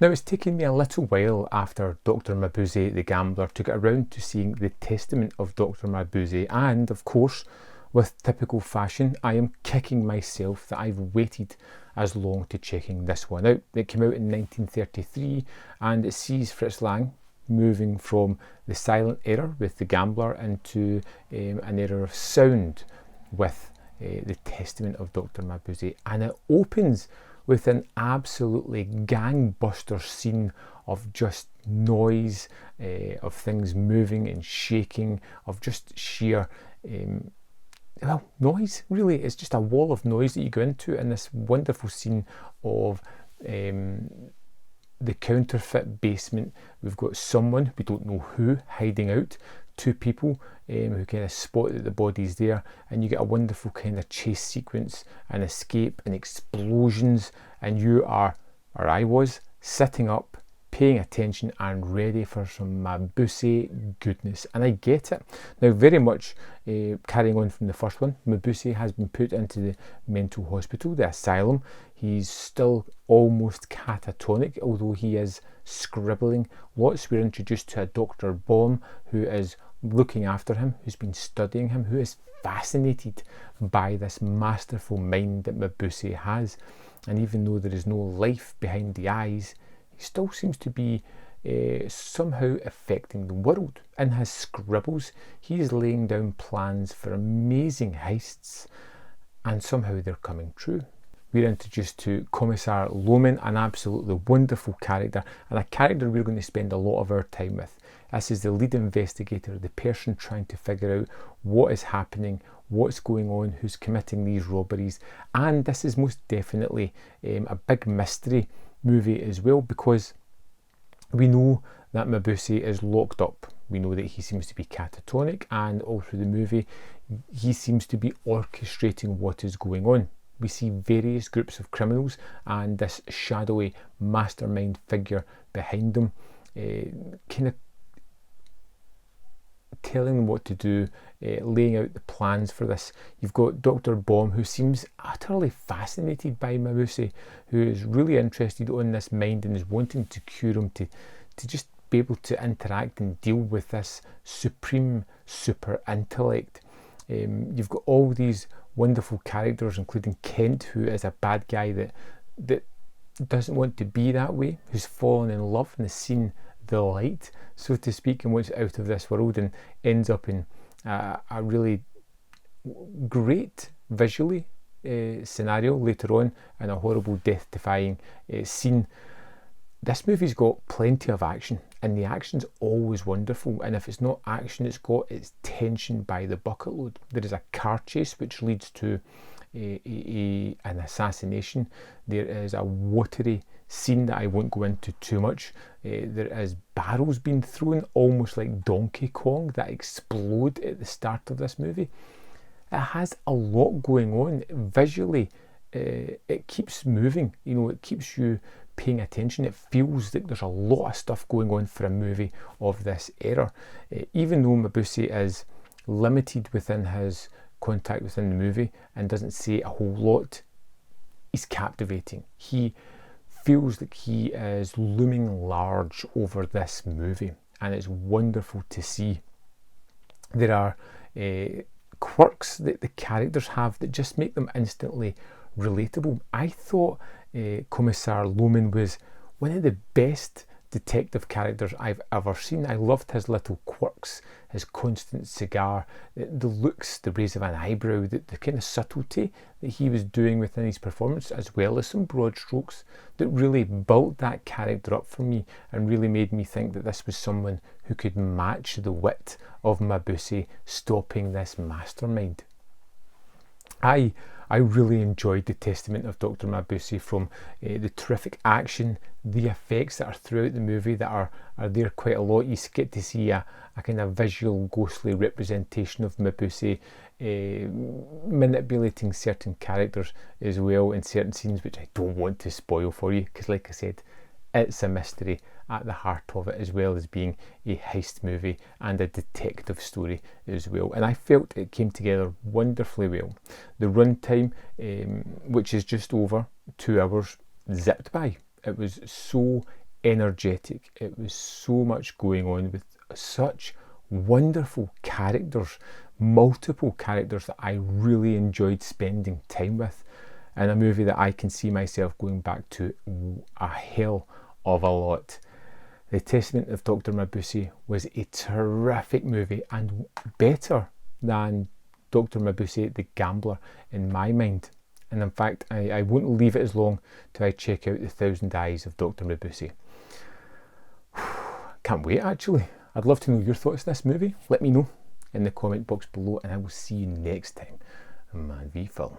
Now, it's taken me a little while after Dr. Mabuse the Gambler to get around to seeing The Testament of Dr. Mabuse, and of course, with typical fashion, I am kicking myself that I've waited as long to checking this one out. It came out in 1933 and it sees Fritz Lang moving from the silent era with The Gambler into an era of sound with The Testament of Dr. Mabuse, and it opens with an absolutely gangbuster scene of just noise, of things moving and shaking, of just sheer noise. Really, it's just a wall of noise that you go into in this wonderful scene of the counterfeit basement. We've got someone, we don't know who, hiding out. Two people who kind of spot that the body's there, and you get a wonderful kind of chase sequence and escape and explosions, and you are, or I was, sitting up, paying attention and ready for some Mabuse goodness. And I get it. Now, very much carrying on from the first one, Mabuse has been put into the mental hospital, the asylum. He's still almost catatonic, although he is scribbling lots. We're introduced to a Dr. Baum who is looking after him, who's been studying him, who is fascinated by this masterful mind that Mabuse has. And even though there is no life behind the eyes, he still seems to be somehow affecting the world. In his scribbles, he is laying down plans for amazing heists, and somehow they're coming true. We're introduced to Commissar Lohman, an absolutely wonderful character, and a character we're going to spend a lot of our time with. This is the lead investigator, the person trying to figure out what is happening, what's going on, who's committing these robberies, and this is most definitely a big mystery movie as well, because we know that Mabuse is locked up. We know that he seems to be catatonic, and all through the movie he seems to be orchestrating what is going on. We see various groups of criminals and this shadowy mastermind figure behind them, kind of telling them what to do, laying out the plans for this. You've got Dr. Baum, who seems utterly fascinated by Mabuse, who is really interested on this mind and is wanting to cure him, to just be able to interact and deal with this supreme super intellect. You've got all these wonderful characters, including Kent, who is a bad guy that doesn't want to be that way, who's fallen in love and has seen the light, so to speak, and wants out of this world, and ends up in a really great visually scenario later on, and a horrible death-defying scene. This movie's got plenty of action, and the action's always wonderful, and if it's not action, it's got its tension by the bucket load. There is a car chase which leads to an assassination. There is a watery scene that I won't go into too much. There is barrels being thrown, almost like Donkey Kong, that explode at the start of this movie. It has a lot going on visually. It keeps moving, it keeps you paying attention. It feels like there's a lot of stuff going on for a movie of this era. Even though Mabuse is limited within his contact within the movie and doesn't say a whole lot, he's captivating. He feels like he is looming large over this movie, and it's wonderful to see. There are quirks that the characters have that just make them instantly relatable. I thought Commissar Lohman was one of the best detective characters I've ever seen. I loved his little quirks, his constant cigar, the looks, the raise of an eyebrow, the kind of subtlety that he was doing within his performance, as well as some broad strokes that really built that character up for me and really made me think that this was someone who could match the wit of Mabuse stopping this mastermind. I really enjoyed The Testament of Dr. Mabuse, from the terrific action, the effects that are throughout the movie that are there quite a lot. You get to see a kind of visual ghostly representation of Mabuse manipulating certain characters as well in certain scenes, which I don't want to spoil for you, because like I said, it's a mystery at the heart of it, as well as being a heist movie and a detective story as well. And I felt it came together wonderfully well. The runtime, which is just over 2 hours, zipped by. It was so energetic. It was so much going on with such wonderful characters, multiple characters that I really enjoyed spending time with, and a movie that I can see myself going back to a hell of a lot. The Testament of Dr. Mabuse was a terrific movie, and better than Dr. Mabuse the Gambler in my mind. And in fact, I won't leave it as long till I check out The Thousand Eyes of Dr. Mabuse. Can't wait, actually. I'd love to know your thoughts on this movie. Let me know in the comment box below, and I will see you next time on Man v Film.